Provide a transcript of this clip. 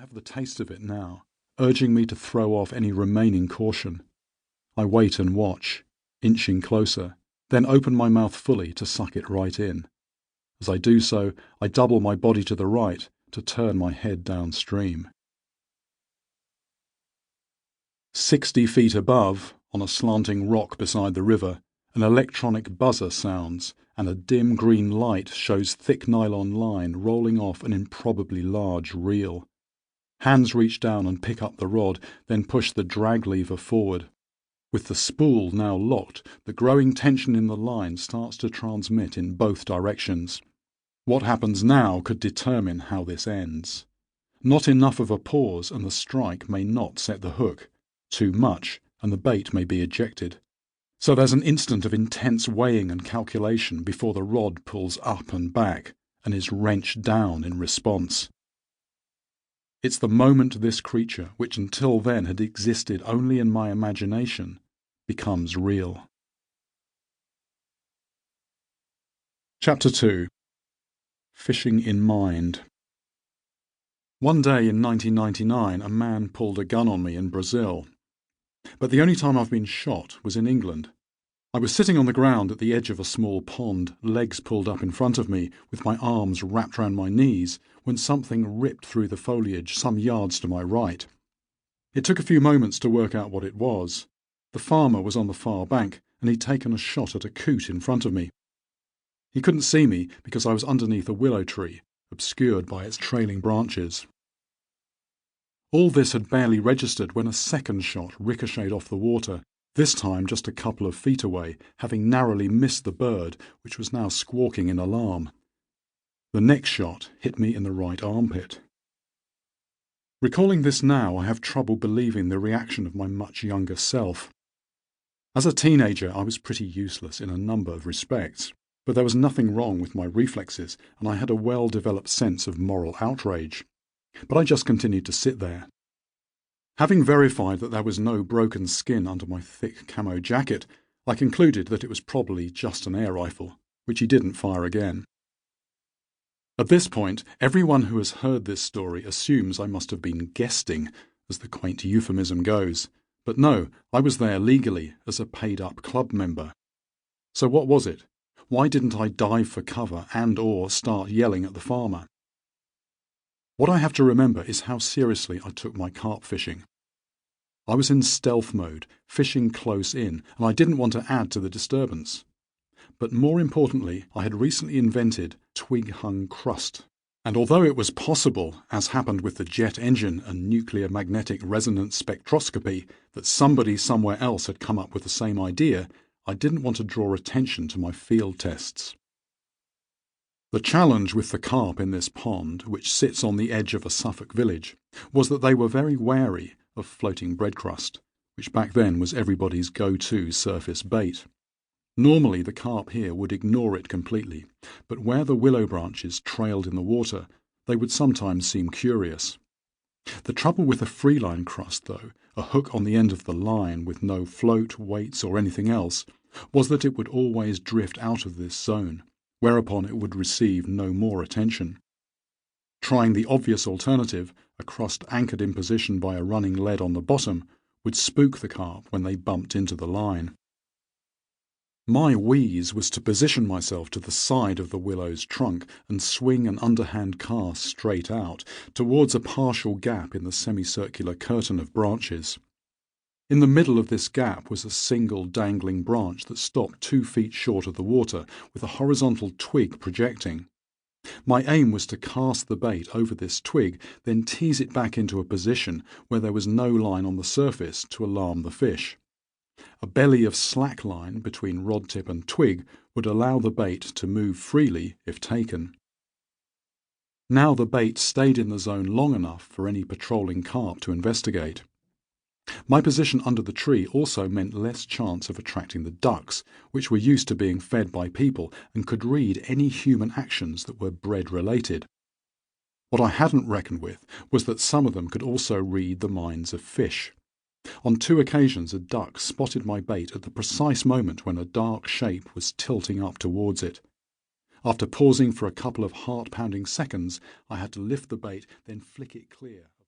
have the taste of it now, urging me to throw off any remaining caution. I wait and watch, inching closer, then open my mouth fully to suck it right in. As I do so, I double my body to the right to turn my head downstream. 60 feet above, on a slanting rock beside the river, an electronic buzzer sounds, and a dim green light shows thick nylon line rolling off an improbably large reel. Hands reach down and pick up the rod, then push the drag lever forward. With the spool now locked, the growing tension in the line starts to transmit in both directions. What happens now could determine how this ends. Not enough of a pause and the strike may not set the hook. Too much and the bait may be ejected. So there's an instant of intense weighing and calculation before the rod pulls up and back and is wrenched down in response. It's the moment this creature, which until then had existed only in my imagination, becomes real. Chapter 2. Fishing in Mind. One day in 1999, a man pulled a gun on me in Brazil. But the only time I've been shot was in England. I was sitting on the ground at the edge of a small pond, legs pulled up in front of me, with my arms wrapped round my knees, when something ripped through the foliage some yards to my right. It took a few moments to work out what it was. The farmer was on the far bank, and he'd taken a shot at a coot in front of me. He couldn't see me because I was underneath a willow tree, obscured by its trailing branches. All this had barely registered when a second shot ricocheted off the water, this time just a couple of feet away, having narrowly missed the bird, which was now squawking in alarm. The next shot hit me in the right armpit. Recalling this now, I have trouble believing the reaction of my much younger self. As a teenager, I was pretty useless in a number of respects, but there was nothing wrong with my reflexes, and I had a well-developed sense of moral outrage. But I just continued to sit there. Having verified that there was no broken skin under my thick camo jacket, I concluded that it was probably just an air rifle, which he didn't fire again. At this point, everyone who has heard this story assumes I must have been guesting, as the quaint euphemism goes. But no, I was there legally as a paid-up club member. So what was it? Why didn't I dive for cover and/or start yelling at the farmer? What I have to remember is how seriously I took my carp fishing. I was in stealth mode, fishing close in, and I didn't want to add to the disturbance. But more importantly, I had recently invented twig-hung crust. And although it was possible, as happened with the jet engine and nuclear magnetic resonance spectroscopy, that somebody somewhere else had come up with the same idea, I didn't want to draw attention to my field tests. The challenge with the carp in this pond, which sits on the edge of a Suffolk village, was that they were very wary of floating bread crust, which back then was everybody's go-to surface bait. Normally the carp here would ignore it completely, but where the willow branches trailed in the water, they would sometimes seem curious. The trouble with a freeline crust, though, a hook on the end of the line with no float, weights or anything else, was that it would always drift out of this zone, whereupon it would receive no more attention. Trying the obvious alternative, a crust anchored in position by a running lead on the bottom, would spook the carp when they bumped into the line. My wheeze was to position myself to the side of the willow's trunk and swing an underhand cast straight out, towards a partial gap in the semicircular curtain of branches. In the middle of this gap was a single dangling branch that stopped 2 feet short of the water, with a horizontal twig projecting. My aim was to cast the bait over this twig, then tease it back into a position where there was no line on the surface to alarm the fish. A belly of slack line between rod tip and twig would allow the bait to move freely if taken. Now the bait stayed in the zone long enough for any patrolling carp to investigate. My position under the tree also meant less chance of attracting the ducks, which were used to being fed by people and could read any human actions that were bread-related. What I hadn't reckoned with was that some of them could also read the minds of fish. On 2 occasions a duck spotted my bait at the precise moment when a dark shape was tilting up towards it. After pausing for a couple of heart-pounding seconds, I had to lift the bait, then flick it clear.